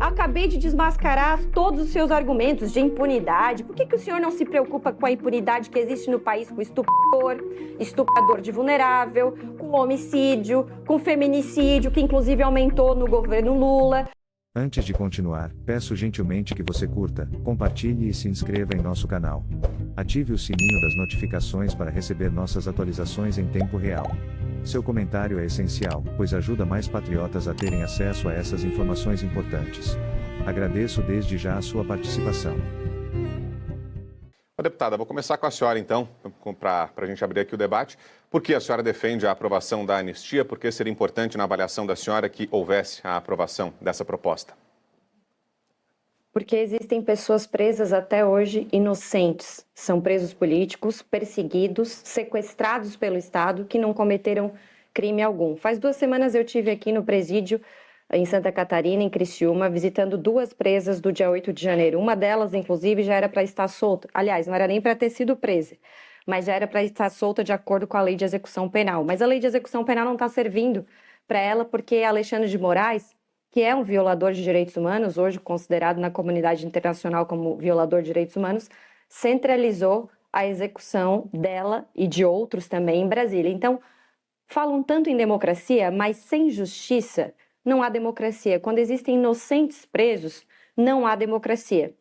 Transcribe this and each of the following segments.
Acabei de desmascarar todos os seus argumentos de impunidade. Por que o senhor não se preocupa com a impunidade que existe no país com estuprador de vulnerável, com homicídio, com feminicídio, que inclusive aumentou no governo Lula? Antes de continuar, peço gentilmente que você curta, compartilhe e se inscreva em nosso canal. Ative o sininho das notificações para receber nossas atualizações em tempo real. Seu comentário é essencial, pois ajuda mais patriotas a terem acesso a essas informações importantes. Agradeço desde já a sua participação. Deputada, vou começar com a senhora então, para a gente abrir aqui o debate. Por que a senhora defende a aprovação da anistia? Por que seria importante na avaliação da senhora que houvesse a aprovação dessa proposta? Porque existem pessoas presas até hoje inocentes. São presos políticos, perseguidos, sequestrados pelo Estado, que não cometeram crime algum. Faz 2 semanas eu estive aqui no presídio em Santa Catarina, em Criciúma, visitando 2 presas do dia 8 de janeiro. Uma delas, inclusive, já era para estar solta. Aliás, não era nem para ter sido presa, mas já era para estar solta de acordo com a lei de execução penal. Mas a lei de execução penal não está servindo para ela porque Alexandre de Moraes, que é um violador de direitos humanos, hoje considerado na comunidade internacional como violador de direitos humanos, centralizou a execução dela e de outros também em Brasília. Então, falam tanto em democracia, mas sem justiça não há democracia. Quando existem inocentes presos, não há democracia.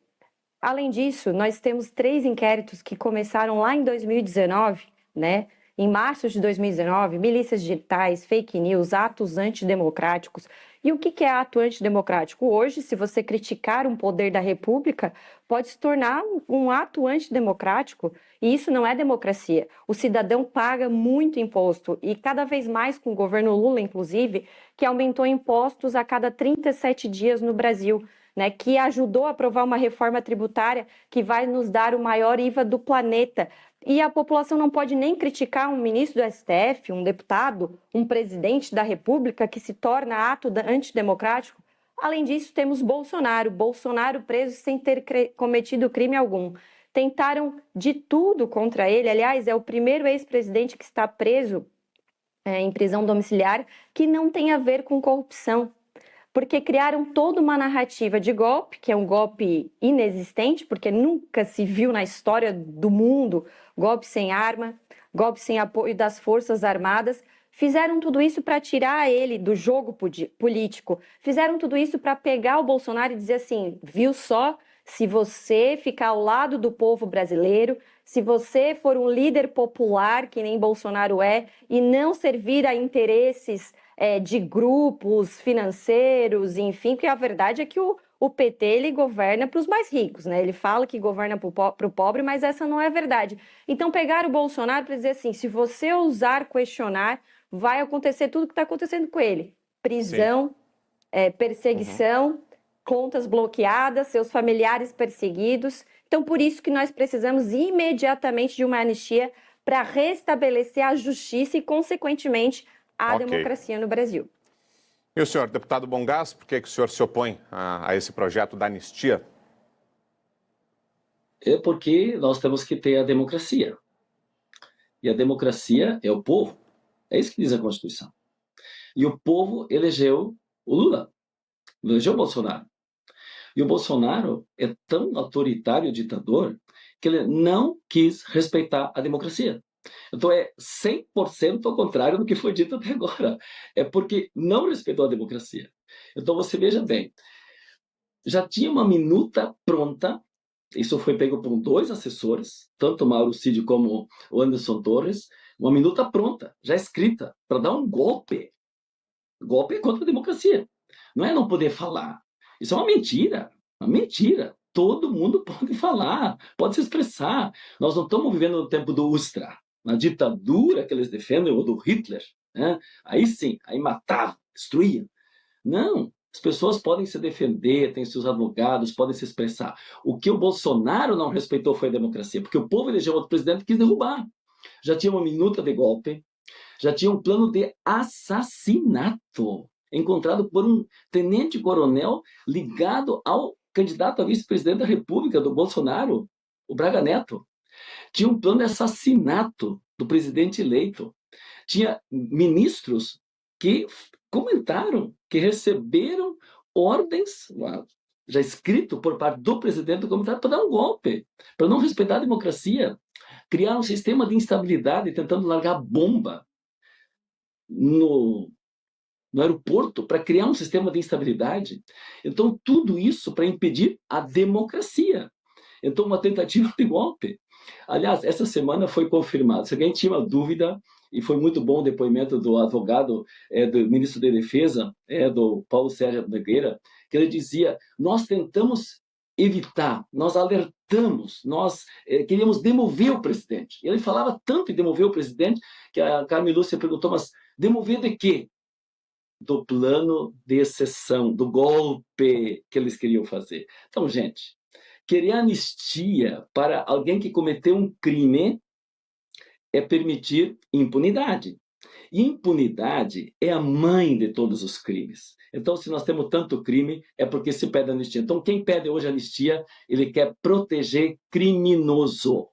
Além disso, nós temos 3 inquéritos que começaram lá em 2019, né? Em março de 2019, milícias digitais, fake news, atos antidemocráticos. E o que é ato antidemocrático? Hoje, se você criticar um poder da República, pode se tornar um ato antidemocrático, e isso não é democracia. O cidadão paga muito imposto, e cada vez mais com o governo Lula, inclusive, que aumentou impostos a cada 37 dias no Brasil, né, que ajudou a aprovar uma reforma tributária que vai nos dar o maior IVA do planeta. E a população não pode nem criticar um ministro do STF, um deputado, um presidente da República que se torna ato antidemocrático. Além disso, temos Bolsonaro preso sem ter cometido crime algum. Tentaram de tudo contra ele. Aliás, é o primeiro ex-presidente que está preso em prisão domiciliar que não tem a ver com corrupção. Porque criaram toda uma narrativa de golpe, que é um golpe inexistente, porque nunca se viu na história do mundo golpe sem arma, golpe sem apoio das Forças Armadas. Fizeram tudo isso para tirar ele do jogo político. Fizeram tudo isso para pegar o Bolsonaro e dizer assim, viu só, se você ficar ao lado do povo brasileiro, se você for um líder popular, que nem Bolsonaro é, e não servir a interesses de grupos financeiros, enfim, porque a verdade é que o PT ele governa para os mais ricos, né? Ele fala que governa para o pobre, mas essa não é a verdade. Então pegaram o Bolsonaro para dizer assim, se você ousar questionar, vai acontecer tudo o que está acontecendo com ele. Prisão, perseguição, contas bloqueadas, seus familiares perseguidos. Então por isso que nós precisamos imediatamente de uma anistia para restabelecer a justiça e, consequentemente, a democracia no Brasil. E o senhor, deputado Bongás, por que o senhor se opõe a esse projeto da anistia? É porque nós temos que ter a democracia. E a democracia é o povo. É isso que diz a Constituição. E o povo elegeu o Lula, elegeu o Bolsonaro. E o Bolsonaro é tão autoritário e ditador que ele não quis respeitar a democracia. Então é 100% ao contrário do que foi dito até agora. É porque não respeitou a democracia. Então você veja bem, já tinha uma minuta pronta, isso foi pego por 2 assessores, tanto o Mauro Cid como o Anderson Torres, uma minuta pronta, já escrita, para dar um golpe. Golpe é contra a democracia. Não é não poder falar. Isso é uma mentira. Uma mentira. Todo mundo pode falar, pode se expressar. Nós não estamos vivendo no tempo do Ustra, na ditadura que eles defendem, ou do Hitler. Né? Aí sim, aí matavam, destruíam. Não, as pessoas podem se defender, têm seus advogados, podem se expressar. O que o Bolsonaro não respeitou foi a democracia, porque o povo elegeu outro presidente que quis derrubar. Já tinha uma minuta de golpe, já tinha um plano de assassinato encontrado por um tenente-coronel ligado ao candidato a vice-presidente da República, do Bolsonaro, o Braga Neto. Tinha um plano de assassinato do presidente eleito. Tinha ministros que comentaram que receberam ordens, já escrito por parte do presidente do Comitê para dar um golpe, para não respeitar a democracia, criar um sistema de instabilidade, tentando largar bomba no aeroporto para criar um sistema de instabilidade. Então, tudo isso para impedir a democracia. Então, uma tentativa de golpe. Aliás, essa semana foi confirmado. Se alguém tinha uma dúvida, e foi muito bom o depoimento do advogado, do ministro da Defesa, do Paulo Sérgio Nogueira, que ele dizia: nós tentamos evitar, nós alertamos, nós queríamos demover o presidente. Ele falava tanto em demover o presidente que a Carmen Lúcia perguntou: mas demover de quê? Do plano de exceção, do golpe que eles queriam fazer. Então, gente, querer anistia para alguém que cometeu um crime é permitir impunidade. E impunidade é a mãe de todos os crimes. Então, se nós temos tanto crime, é porque se pede anistia. Então, quem pede hoje anistia, ele quer proteger criminoso.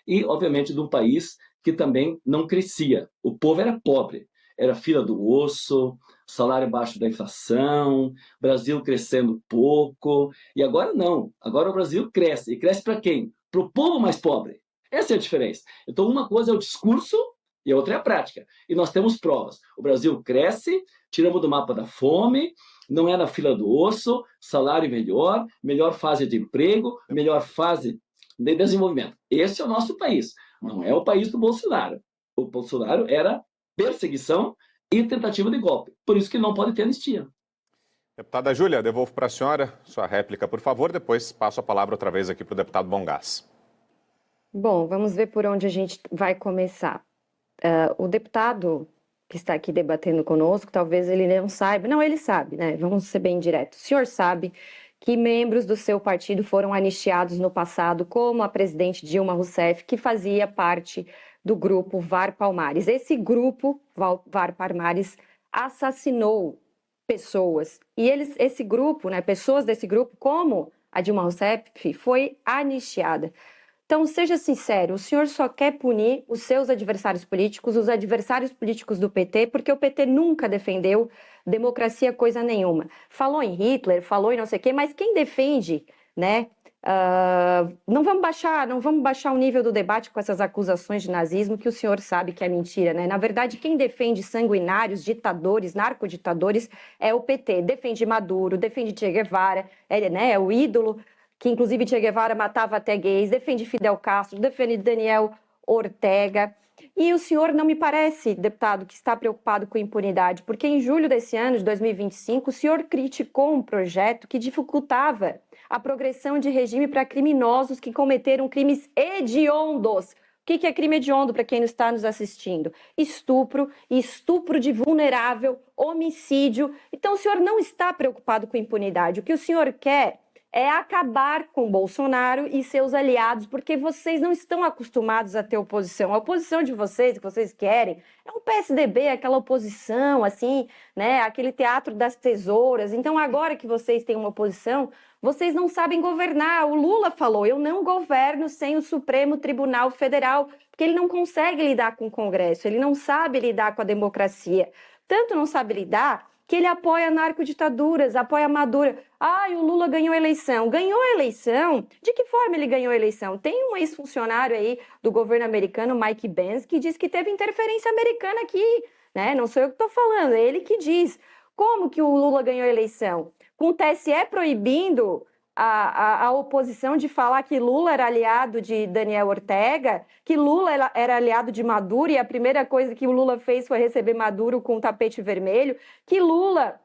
E, obviamente, de um país que também não crescia. O povo era pobre, era fila do osso, salário abaixo da inflação, Brasil crescendo pouco. E agora não. Agora o Brasil cresce. E cresce para quem? Para o povo mais pobre. Essa é a diferença. Então, uma coisa é o discurso e a outra é a prática. E nós temos provas. O Brasil cresce, tiramos do mapa da fome, não é na fila do osso, salário melhor, melhor fase de emprego, melhor fase de desenvolvimento. Esse é o nosso país. Não é o país do Bolsonaro. O Bolsonaro era perseguição e tentativa de golpe. Por isso que não pode ter anistia. Deputada Júlia, devolvo para a senhora sua réplica, por favor. Depois passo a palavra outra vez aqui para o deputado Bongás. Bom, vamos ver por onde a gente vai começar. O deputado que está aqui debatendo conosco, talvez ele não saiba. Não, ele sabe, né? Vamos ser bem diretos. O senhor sabe que membros do seu partido foram anistiados no passado, como a presidente Dilma Rousseff, que fazia parte do grupo VAR Palmares. Esse grupo, VAR Palmares, assassinou pessoas. E esse grupo, né, pessoas desse grupo, como a Dilma Rousseff, foi anistiada. Então, seja sincero, o senhor só quer punir os seus adversários políticos, os adversários políticos do PT, porque o PT nunca defendeu democracia coisa nenhuma. Falou em Hitler, falou em não sei o quê, mas quem defende, né? Não vamos baixar o nível do debate com essas acusações de nazismo, que o senhor sabe que é mentira, né? Na verdade, quem defende sanguinários, ditadores, narcoditadores é o PT. Defende Maduro, defende Che Guevara, é o ídolo, que inclusive Che Guevara matava até gays, defende Fidel Castro, defende Daniel Ortega. E o senhor não me parece, deputado, que está preocupado com impunidade, porque em julho desse ano, de 2025, o senhor criticou um projeto que dificultava a progressão de regime para criminosos que cometeram crimes hediondos. O que é crime hediondo, para quem não está nos assistindo? Estupro de vulnerável, homicídio. Então, o senhor não está preocupado com impunidade. O que o senhor quer é acabar com Bolsonaro e seus aliados, porque vocês não estão acostumados a ter oposição. A oposição de vocês, que vocês querem, é um PSDB, aquela oposição, assim, né? Aquele teatro das tesouras. Então, agora que vocês têm uma oposição, vocês não sabem governar. O Lula falou: eu não governo sem o Supremo Tribunal Federal, porque ele não consegue lidar com o Congresso, ele não sabe lidar com a democracia. Tanto não sabe lidar que ele apoia narcoditaduras, apoia Maduro. O Lula ganhou a eleição. Ganhou a eleição? De que forma ele ganhou a eleição? Tem um ex-funcionário aí do governo americano, Mike Pence, que diz que teve interferência americana aqui, né? Não sou eu que estou falando, é ele que diz. Como que o Lula ganhou a eleição? Com o TSE proibindo a oposição de falar que Lula era aliado de Daniel Ortega, que Lula era aliado de Maduro, e a primeira coisa que o Lula fez foi receber Maduro com um tapete vermelho, que Lula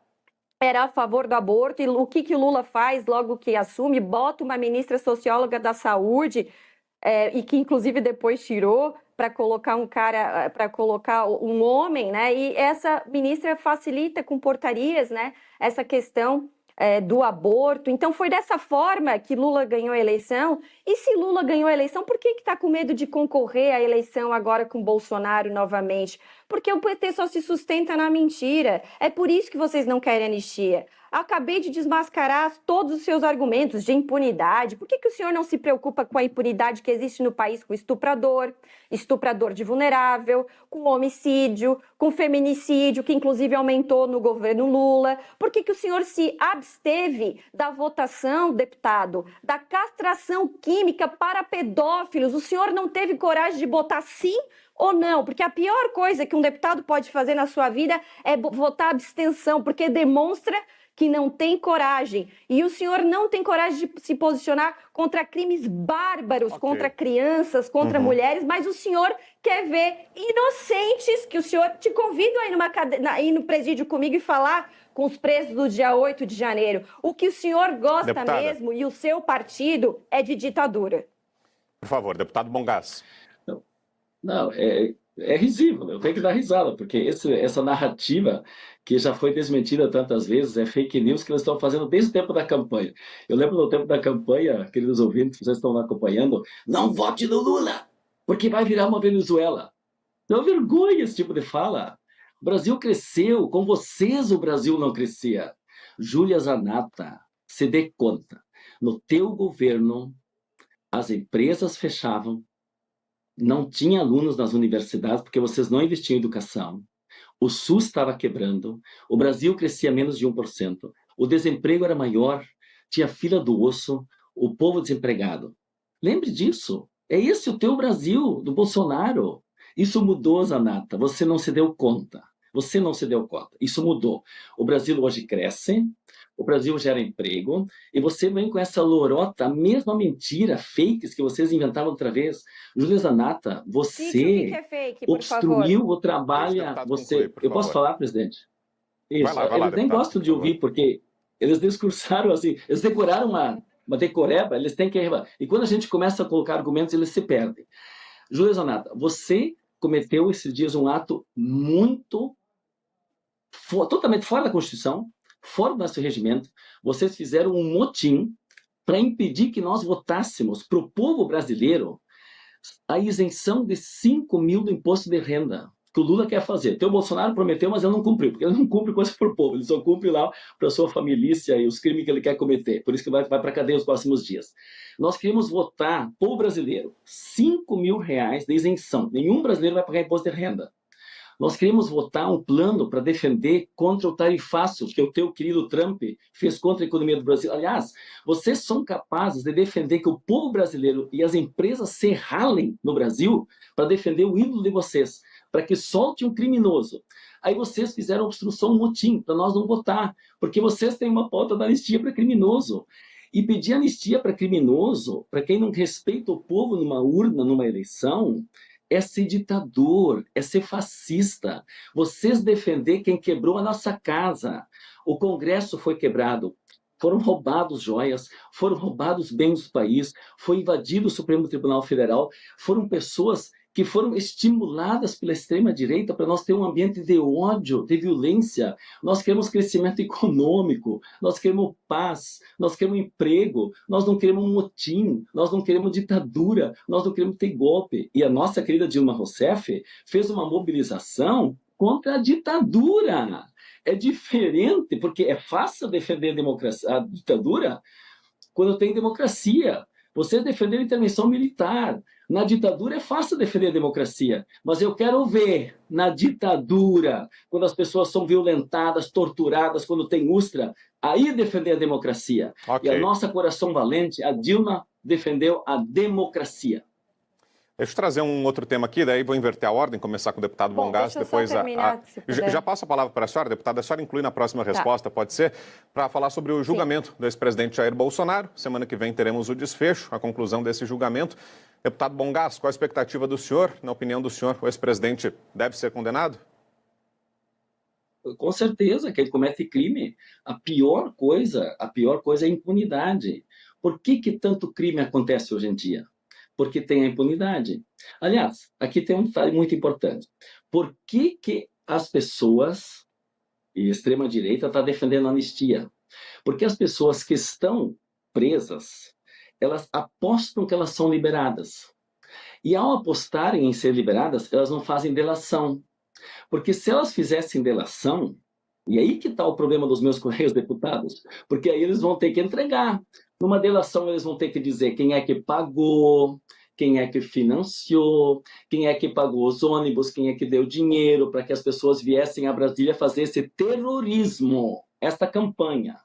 era a favor do aborto, e o que o Lula faz logo que assume? Bota uma ministra socióloga da saúde, e que inclusive depois tirou, para colocar um homem, né? E essa ministra facilita com portarias, né, essa questão do aborto. Então foi dessa forma que Lula ganhou a eleição. E se Lula ganhou a eleição, por que está com medo de concorrer à eleição agora com Bolsonaro novamente? Porque o PT só se sustenta na mentira. É por isso que vocês não querem anistia. Acabei de desmascarar todos os seus argumentos de impunidade. Por que o senhor não se preocupa com a impunidade que existe no país com estuprador, estuprador de vulnerável, com homicídio, com feminicídio, que inclusive aumentou no governo Lula? Por que o senhor se absteve da votação, deputado, da castração química para pedófilos? O senhor não teve coragem de botar sim ou não? Porque a pior coisa que um deputado pode fazer na sua vida é votar abstenção, porque demonstra que não tem coragem. E o senhor não tem coragem de se posicionar contra crimes bárbaros, contra crianças, contra mulheres, mas o senhor quer ver inocentes, que o senhor... Te convido a ir no presídio comigo e falar com os presos do dia 8 de janeiro. O que o senhor gosta Deputada, mesmo, e o seu partido, é de ditadura. Por favor, deputado Bongás. Não, é risível, eu tenho que dar risada, porque essa narrativa que já foi desmentida tantas vezes é fake news que eles estão fazendo desde o tempo da campanha. Eu lembro no tempo da campanha, queridos ouvintes, vocês estão lá acompanhando, não vote no Lula, porque vai virar uma Venezuela. Dá vergonha esse tipo de fala. O Brasil cresceu, com vocês o Brasil não crescia. Júlia Zanata, se dê conta, no teu governo as empresas fechavam, não tinha alunos nas universidades porque vocês não investiam em educação. O SUS estava quebrando, o Brasil crescia menos de 1%, o desemprego era maior, tinha fila do osso, o povo desempregado. Lembre disso, é esse o teu Brasil, do Bolsonaro. Isso mudou, Zanata, você não se deu conta. Você não se deu conta. Isso mudou. O Brasil hoje cresce, o Brasil gera emprego, e você vem com essa lorota, a mesma mentira, fakes que vocês inventavam outra vez. Júlia Zanata, você Cite o que é fake, por obstruiu favor. o trabalho... Concluir, por Eu posso favor. falar, presidente? Isso. Vai lá, Eles nem deputado, gostam por de favor. ouvir, porque eles discursaram assim, eles decoraram uma decoreba, eles têm que... E quando a gente começa a colocar argumentos, eles se perdem. Júlia Zanata, você cometeu esses dias um ato muito... totalmente fora da Constituição, fora do nosso regimento. Vocês fizeram um motim para impedir que nós votássemos para o povo brasileiro a isenção de 5 mil do imposto de renda que o Lula quer fazer. Então, o Bolsonaro prometeu, mas ele não cumpriu, porque ele não cumpre coisa por povo, ele só cumpre lá para a sua família e os crimes que ele quer cometer. Por isso que vai para a cadeia nos próximos dias. Nós queremos votar, povo brasileiro, 5 mil reais de isenção. Nenhum brasileiro vai pagar imposto de renda. Nós queremos votar um plano para defender contra o tarifaço que o teu querido Trump fez contra a economia do Brasil. Aliás, vocês são capazes de defender que o povo brasileiro e as empresas se ralem no Brasil para defender o ídolo de vocês, para que solte um criminoso. Aí vocês fizeram obstrução, um motim, para nós não votar, porque vocês têm uma pauta da anistia para criminoso. E pedir anistia para criminoso, para quem não respeita o povo numa urna, numa eleição, é ser ditador, é ser fascista. Vocês defender quem quebrou a nossa casa. O Congresso foi quebrado, foram roubados joias, foram roubados bens do país, foi invadido o Supremo Tribunal Federal, foram pessoas que foram estimuladas pela extrema-direita para nós ter um ambiente de ódio, de violência. Nós queremos crescimento econômico, nós queremos paz, nós queremos emprego, nós não queremos um motim, nós não queremos ditadura, nós não queremos ter golpe. E a nossa querida Dilma Rousseff fez uma mobilização contra a ditadura. É diferente, porque é fácil defender a ditadura quando tem democracia. Vocês defenderam a intervenção militar. Na ditadura é fácil defender a democracia, mas eu quero ver na ditadura, quando as pessoas são violentadas, torturadas, quando tem ustra, aí defender a democracia. Ok. E a nossa coração valente, a Dilma, defendeu a democracia. Deixa eu trazer um outro tema aqui, daí vou inverter a ordem, começar com o deputado Bongás, deixa eu depois só terminar, se puder. Já passo a palavra para a senhora, deputada, a senhora inclui na próxima resposta, pode ser, para falar sobre o julgamento do ex-presidente Jair Bolsonaro. Semana que vem teremos o desfecho, a conclusão desse julgamento. Deputado Bongás, qual a expectativa do senhor? Na opinião do senhor, o ex-presidente deve ser condenado? Com certeza, que ele comete crime. A pior coisa é a impunidade. Por que tanto crime acontece hoje em dia? Porque tem a impunidade. Aliás, aqui tem um detalhe muito importante. Por que as pessoas, e a extrema-direita está defendendo a anistia? Porque as pessoas que estão presas, elas apostam que elas são liberadas. E ao apostarem em ser liberadas, elas não fazem delação. Porque se elas fizessem delação, e aí que está o problema dos meus colegas deputados, porque aí eles vão ter que entregar. Numa delação, eles vão ter que dizer quem é que pagou, quem é que financiou, quem é que pagou os ônibus, quem é que deu dinheiro para que as pessoas viessem a Brasília fazer esse terrorismo, esta campanha.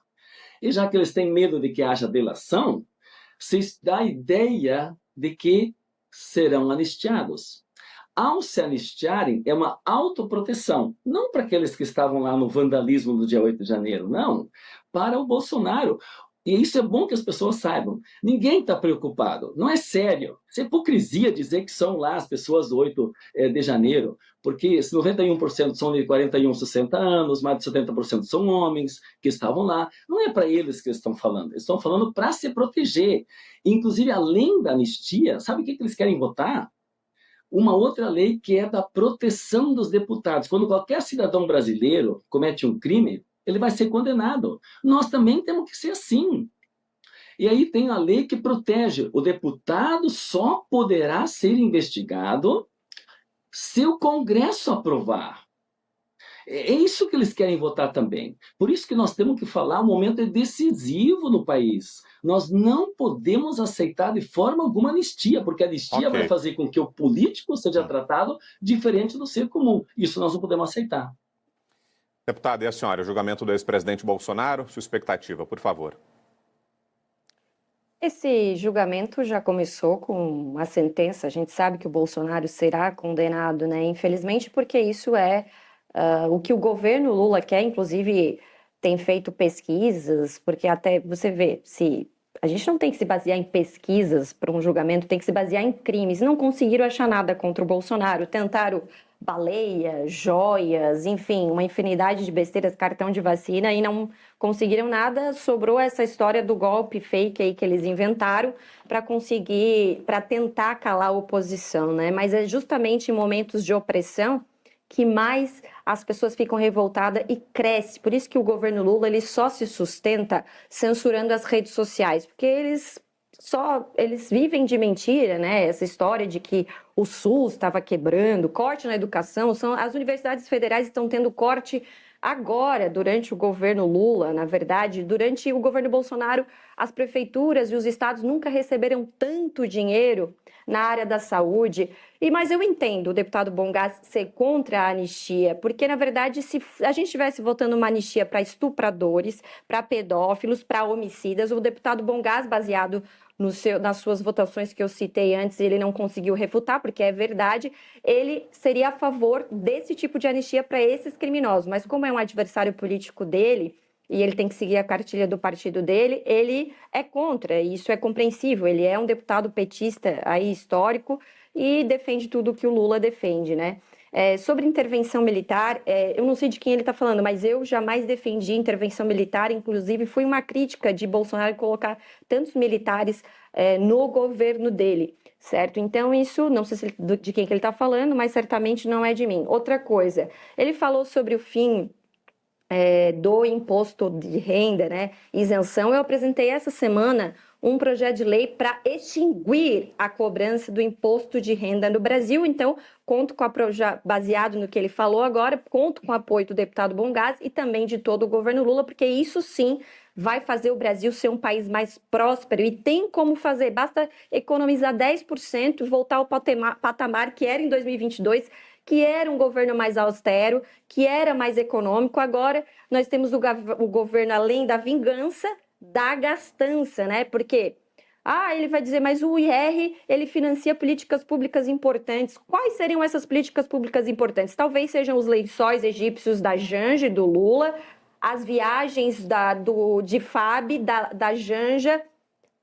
E já que eles têm medo de que haja delação, se dá a ideia de que serão anistiados. Ao se anistiarem, é uma autoproteção, não para aqueles que estavam lá no vandalismo do dia 8 de janeiro, não, para o Bolsonaro. E isso é bom que as pessoas saibam. Ninguém está preocupado, não é sério. Isso é hipocrisia dizer que são lá as pessoas do 8 de janeiro, porque 91% são de 41 a 60 anos, mais de 70% são homens que estavam lá. Não é para eles que eles estão falando, eles estão falando para se proteger. Inclusive, além da anistia, sabe o que eles querem votar? Uma outra lei que é da proteção dos deputados. Quando qualquer cidadão brasileiro comete um crime, ele vai ser condenado. Nós também temos que ser assim. E aí tem a lei que protege. O deputado só poderá ser investigado se o Congresso aprovar. É isso que eles querem votar também. Por isso que nós temos que falar, o momento é decisivo no país. Nós não podemos aceitar de forma alguma anistia, porque a anistia vai fazer com que o político seja tratado diferente do ser comum. Isso nós não podemos aceitar. Deputada, e a senhora, o julgamento do ex-presidente Bolsonaro, sua expectativa, por favor. Esse julgamento já começou com uma sentença. A gente sabe que o Bolsonaro será condenado, né? Infelizmente, porque isso é o que o governo Lula quer, inclusive tem feito pesquisas, porque até você vê, se a gente não tem que se basear em pesquisas para um julgamento, tem que se basear em crimes. Não conseguiram achar nada contra o Bolsonaro, tentaram baleia, joias, enfim, uma infinidade de besteiras, cartão de vacina, e não conseguiram nada. Sobrou essa história do golpe fake aí que eles inventaram para tentar calar a oposição, né? Mas é justamente em momentos de opressão que mais as pessoas ficam revoltadas e cresce. Por isso que o governo Lula ele só se sustenta censurando as redes sociais, porque eles vivem de mentira, né? Essa história de que o SUS estava quebrando, corte na educação, as universidades federais estão tendo corte agora, durante o governo Lula. Na verdade, durante o governo Bolsonaro, as prefeituras e os estados nunca receberam tanto dinheiro na área da saúde. Mas eu entendo o deputado Bongás ser contra a anistia, porque, na verdade, se a gente estivesse votando uma anistia para estupradores, para pedófilos, para homicidas, o deputado Bongás, baseado nas suas votações que eu citei antes, ele não conseguiu refutar, porque é verdade, ele seria a favor desse tipo de anistia para esses criminosos. Mas como é um adversário político dele, e ele tem que seguir a cartilha do partido dele, ele é contra, e isso é compreensível. Ele é um deputado petista aí histórico e defende tudo que o Lula defende, né? Sobre intervenção militar, eu não sei de quem ele está falando, mas eu jamais defendi intervenção militar, inclusive fui uma crítica de Bolsonaro colocar tantos militares no governo dele, certo? Então isso, não sei de quem que ele está falando, mas certamente não é de mim. Outra coisa, ele falou sobre o fim do imposto de renda, né? Isenção. Eu apresentei essa semana um projeto de lei para extinguir a cobrança do imposto de renda no Brasil. Então, conto com baseado no que ele falou agora, conto com o apoio do deputado Bongás e também de todo o governo Lula, porque isso sim vai fazer o Brasil ser um país mais próspero, e tem como fazer, basta economizar 10%, voltar ao patamar que era em 2022, que era um governo mais austero, que era mais econômico. Agora nós temos o governo, além da vingança, da gastança, né? Porque ele vai dizer, mas o IR, ele financia políticas públicas importantes. Quais seriam essas políticas públicas importantes? Talvez sejam os lençóis egípcios da Janja, do Lula, as viagens de FAB, da Janja,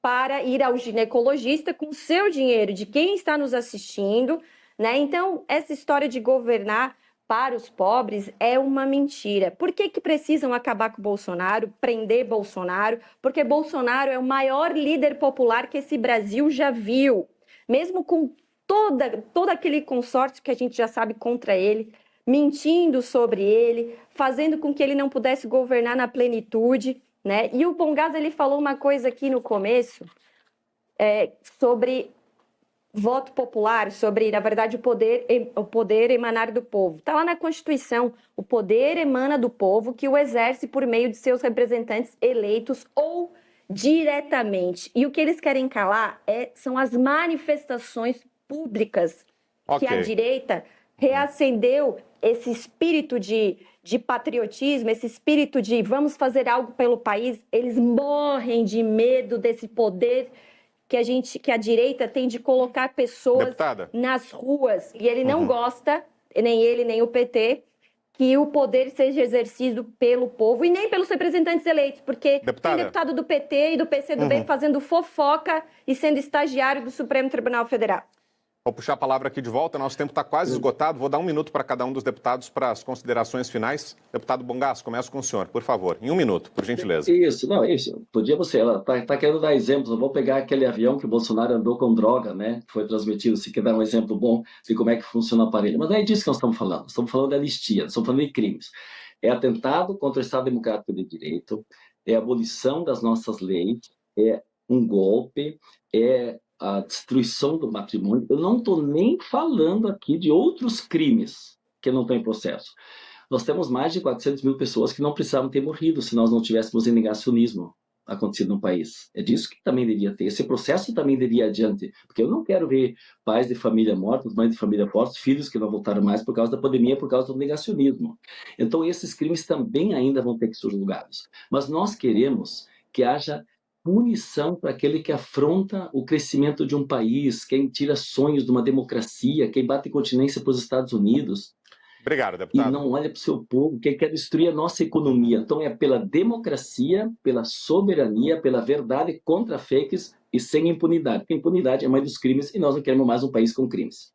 para ir ao ginecologista com o seu dinheiro, de quem está nos assistindo, né? Então, essa história de governar para os pobres é uma mentira. Por que precisam acabar com o Bolsonaro, prender Bolsonaro? Porque Bolsonaro é o maior líder popular que esse Brasil já viu. Mesmo com todo aquele consórcio que a gente já sabe contra ele, mentindo sobre ele, fazendo com que ele não pudesse governar na plenitude, né? E o Bongás, ele falou uma coisa aqui no começo sobre voto popular, sobre, na verdade, o poder emanar do povo. Está lá na Constituição, o poder emana do povo que o exerce por meio de seus representantes eleitos ou diretamente. E o que eles querem calar são as manifestações públicas que a direita reacendeu esse espírito de patriotismo, esse espírito de vamos fazer algo pelo país. Eles morrem de medo desse poder que a direita tem de colocar pessoas nas ruas. E ele não gosta, nem ele, nem o PT, que o poder seja exercido pelo povo e nem pelos representantes eleitos, porque tem deputado do PT e do PCdoB fazendo fofoca e sendo estagiário do Supremo Tribunal Federal. Vou puxar a palavra aqui de volta, nosso tempo está quase esgotado. Vou dar 1 minuto para cada um dos deputados para as considerações finais. Deputado Bongas, começo com o senhor, por favor. Em 1 minuto, por gentileza. Isso. Podia você, ela está querendo dar exemplos. Eu vou pegar aquele avião que o Bolsonaro andou com droga, né? Que foi transmitido. Se quer dar um exemplo bom de como é que funciona o aparelho. Mas não é disso que nós estamos falando. Nós estamos falando de anistia, nós estamos falando de crimes. É atentado contra o Estado Democrático de Direito, é abolição das nossas leis, é um golpe, é a destruição do patrimônio. Eu não estou nem falando aqui de outros crimes que não estão em processo. Nós temos mais de 400 mil pessoas que não precisavam ter morrido se nós não tivéssemos negacionismo acontecido no país. É disso que também devia ter. Esse processo também devia ir adiante, porque eu não quero ver pais de família mortos, mães de família mortos, filhos que não voltaram mais por causa da pandemia, por causa do negacionismo. Então esses crimes também ainda vão ter que ser julgados. Mas nós queremos que haja punição para aquele que afronta o crescimento de um país, quem tira sonhos de uma democracia, quem bate continência para os Estados Unidos. Obrigado, deputado. E não olha para o seu povo, quem quer destruir a nossa economia. Então é pela democracia, pela soberania, pela verdade contra fakes e sem impunidade. Porque impunidade é mãe dos crimes e nós não queremos mais um país com crimes.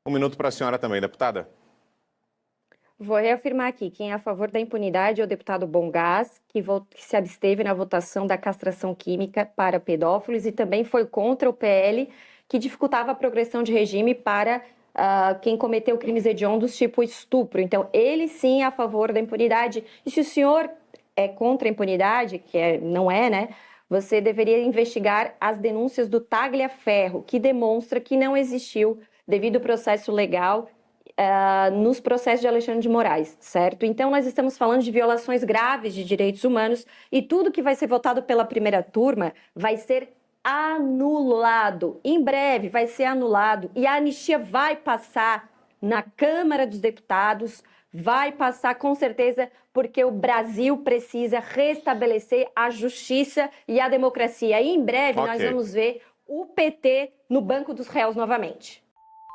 1 minuto para a senhora também, deputada. Vou reafirmar aqui, quem é a favor da impunidade é o deputado Bongas, que se absteve na votação da castração química para pedófilos e também foi contra o PL, que dificultava a progressão de regime para quem cometeu crimes hediondos, tipo estupro. Então, ele sim é a favor da impunidade. E se o senhor é contra a impunidade, não é, né? Você deveria investigar as denúncias do Tagliaferro, que demonstra que não existiu devido processo legal nos processos de Alexandre de Moraes, certo? Então, nós estamos falando de violações graves de direitos humanos e tudo que vai ser votado pela primeira turma vai ser anulado. Em breve vai ser anulado e a anistia vai passar na Câmara dos Deputados, vai passar com certeza, porque o Brasil precisa restabelecer a justiça e a democracia. E em breve nós vamos ver o PT no banco dos réus novamente.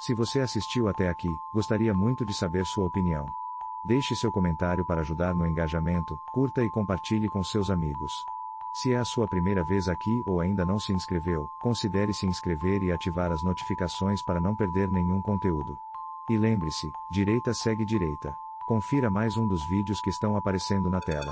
Se você assistiu até aqui, gostaria muito de saber sua opinião. Deixe seu comentário para ajudar no engajamento, curta e compartilhe com seus amigos. Se é a sua primeira vez aqui ou ainda não se inscreveu, considere se inscrever e ativar as notificações para não perder nenhum conteúdo. E lembre-se, direita segue direita. Confira mais um dos vídeos que estão aparecendo na tela.